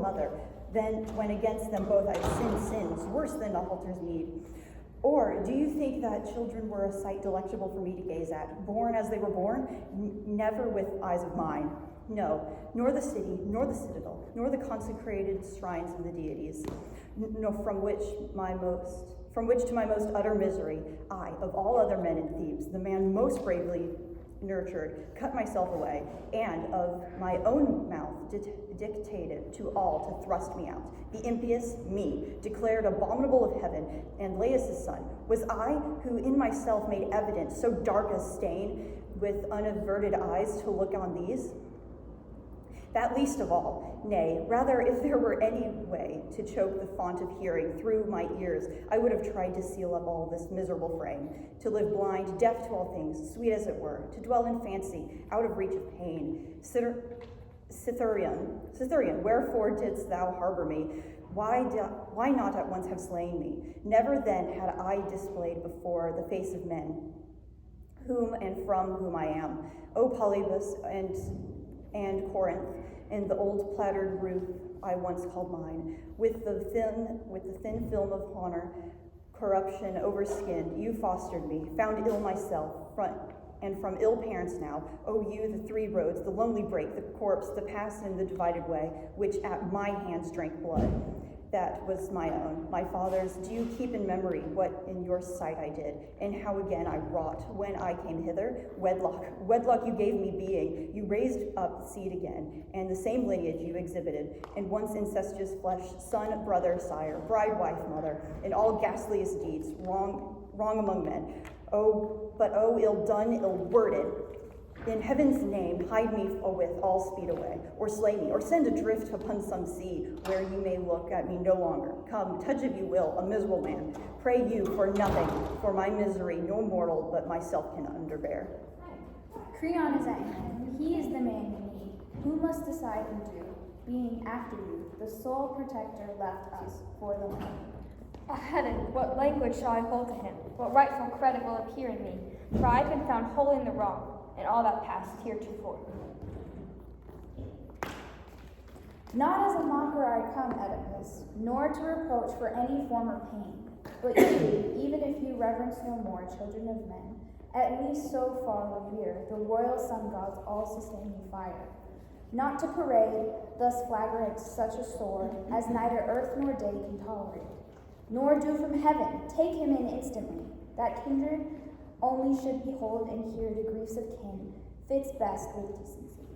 mother. Then, when against them both I've sinned sins, worse than the halter's meed. Or do you think that children were a sight delectable for me to gaze at, born as they were born, never with eyes of mine? No, nor the city, nor the citadel, nor the consecrated shrines of the deities, no, from which to my most utter misery, I, of all other men in Thebes, the man most bravely nurtured, cut myself away, and of my own mouth dictated to all to thrust me out. The impious, me, declared abominable of heaven, and Laius' son, was I who in myself made evident so dark a stain with unaverted eyes to look on these? That least of all, nay, rather, if there were any way to choke the font of hearing through my ears, I would have tried to seal up all this miserable frame, to live blind, deaf to all things, sweet as it were, to dwell in fancy, out of reach of pain. Cytherean, wherefore didst thou harbor me? Why not at once have slain me? Never then had I displayed before the face of men, whom and from whom I am. O Polybus and Corinth, and the old plattered roof I once called mine, with the thin film of honor, corruption overskinned, you fostered me, found ill myself, and from ill parents now, O you, the three roads, the lonely break, the corpse, the pass and the divided way, which at my hands drank blood. That was my own, my father's. Do you keep in memory what in your sight I did, and how again I wrought when I came hither? Wedlock you gave me being, you raised up seed again, and the same lineage you exhibited, and once incestuous flesh, son, brother, sire, bride, wife, mother, in all ghastliest deeds, wrong among men. But ill done, ill worded. In heaven's name, hide me with all speed away, or slay me, or send adrift upon some sea, where you may look at me no longer. Come, touch if you will, a miserable man. Pray you for nothing, for my misery no mortal but myself can underbear. Creon is at hand. He is the man you need. Who must decide and do, being after you, the sole protector left us for the land. Ah, heaven, what language shall I hold to him? What rightful credit will appear in me? For I have been found wholly in the wrong, and all that passed heretofore. Not as a mocker I come, Oedipus, nor to reproach for any former pain, but you, even if you reverence no more, children of men, at least so far revere the royal sun god's all-sustaining fire. Not to parade thus flagrant such a sword as neither earth nor day can tolerate, nor do from heaven take him in instantly, that kindred only should behold and hear the griefs of kin, fits best with decency.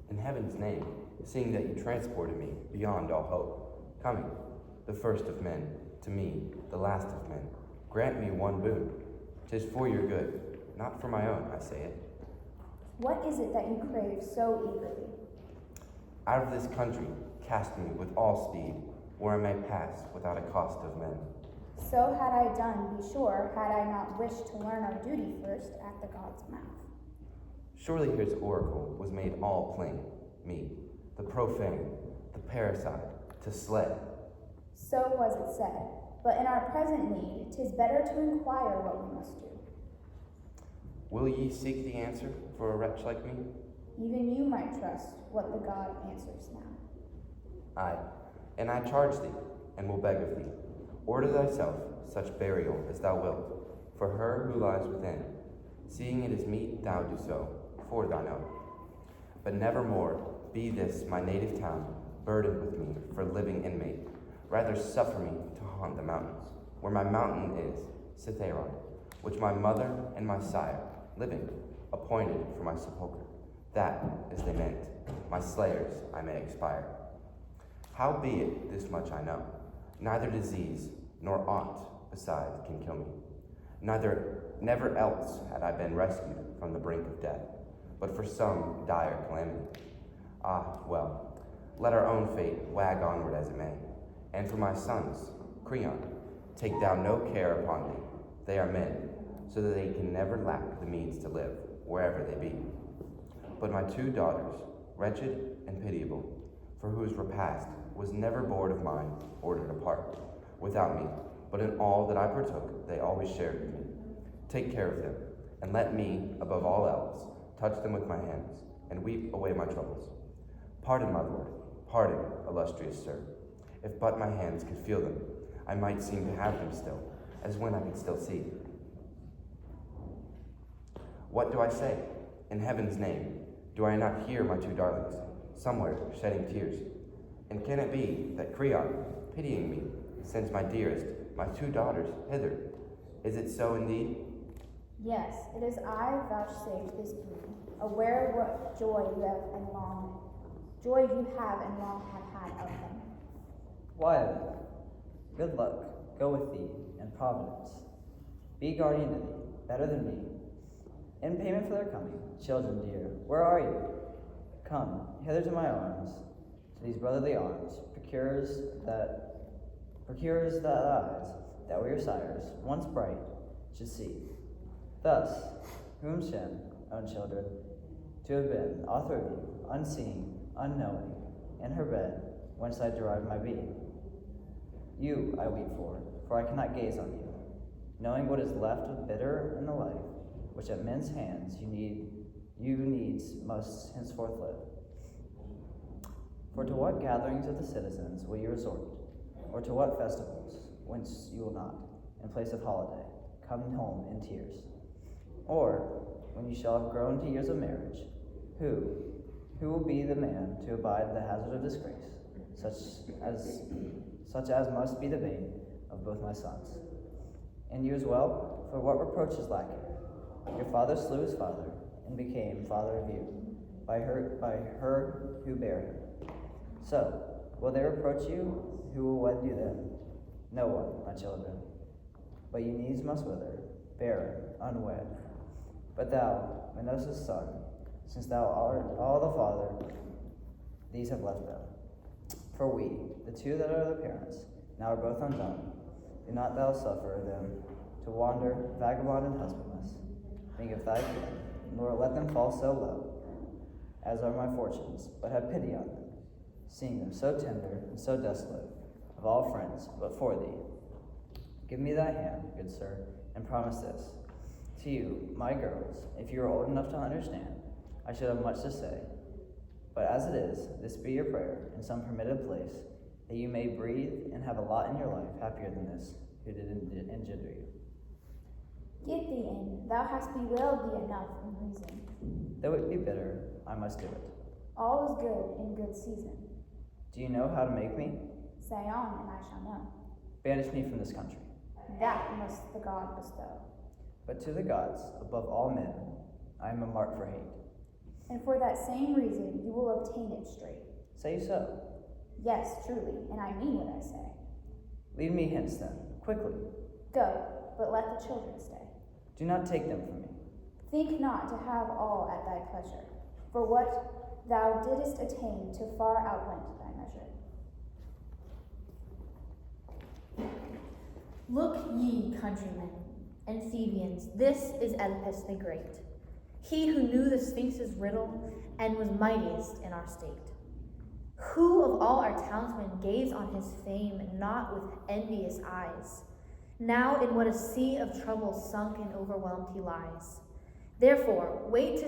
In heaven's name, seeing that you transported me beyond all hope, coming, the first of men, to me, the last of men, grant me one boon. 'Tis for your good, not for my own, I say it. What is it that you crave so eagerly? Out of this country, cast me with all speed, where I may pass without a cost of men. So had I done, be sure, had I not wished to learn our duty first at the god's mouth. Surely his oracle was made all plain, me, the profane, the parricide, to slay. So was it said, but in our present need, 'tis better to inquire what we must do. Will ye seek the answer for a wretch like me? Even you might trust what the god answers now. Aye, and I charge thee, and will beg of thee, order thyself such burial as thou wilt, for her who lies within, seeing it is meet thou do so, for thine own. But nevermore be this my native town burdened with me for living inmate. Rather suffer me to haunt the mountains, where my mountain is, Cytheron, which my mother and my sire, living, appointed for my sepulchre. That is they meant, my slayers I may expire. Howbeit this much I know, neither disease nor aught beside can kill me. Never else had I been rescued from the brink of death, but for some dire calamity. Ah, well, let our own fate wag onward as it may. And for my sons, Creon, take thou no care upon thee. They are men, so that they can never lack the means to live, wherever they be. But my two daughters, wretched and pitiable, for whose repast was never board of mine ordered apart, without me, but in all that I partook they always shared with me. Take care of them, and let me, above all else, touch them with my hands, and weep away my troubles. Pardon, my lord, Pardon, illustrious sir, if but my hands could feel them, I might seem to have them still, as when I could still see. What do I say? In heaven's name, do I not hear my two darlings, somewhere shedding tears? And can it be that Creon, pitying me, sends my dearest, my two daughters, hither? Is it so indeed? Yes, it is I vouchsafed this boon, aware what joy you have and long have had of them. Why then, good luck go with thee, and providence be guardian to thee, better than me. In payment for their coming, children dear, where are you? Come hither to my arms, to these brotherly arms, procures the eyes that were your sires, once bright, should see. Thus, whom Shem, own children, to have been author of you, unseeing, unknowing, in her bed, whence I derived my being. You I weep for I cannot gaze on you, knowing what is left of bitter in the life, which at men's hands you needs must henceforth live. For to what gatherings of the citizens will you resort, or to what festivals, whence you will not, in place of holiday, come home in tears? Or, when you shall have grown to years of marriage, who will be the man to abide the hazard of disgrace, such as must be the bane of both my sons? And you as well, for what reproach is lacking? Your father slew his father, and became father of you, by her who bare him. So, will they reproach you? Who will wed you then? No one, my children. But you needs must wither, barren, unwed. But thou, Minos' son, since thou art all the father, these have left them. For we, the two that are the parents, now are both undone. Do not thou suffer them to wander, vagabond and husbandless. Think of thy kin, nor let them fall so low, as are my fortunes, but have pity on them, seeing them so tender and so desolate, of all friends, but for thee. Give me thy hand, good sir, and promise this. To you, my girls, if you are old enough to understand, I should have much to say. But as it is, this be your prayer, in some permitted place, that you may breathe and have a lot in your life happier than this, who did engender you. Get thee in, thou hast bewailed thee enough in reason. Though it be bitter, I must do it. All is good in good season. Do you know how to make me? Say on, and I shall know. Banish me from this country. That must the god bestow. But to the gods, above all men, I am a mark for hate. And for that same reason you will obtain it straight. Say you so? Yes, truly, and I mean what I say. Lead me hence then, quickly. Go, but let the children stay. Do not take them from me. Think not to have all at thy pleasure, for what thou didst attain to far outwent thy measure. Look ye, countrymen and Thebians, this is Oedipus the Great, he who knew the Sphinx's riddle and was mightiest in our state. Who of all our townsmen gaze on his fame not with envious eyes? Now in what a sea of trouble sunk and overwhelmed he lies. Therefore, wait to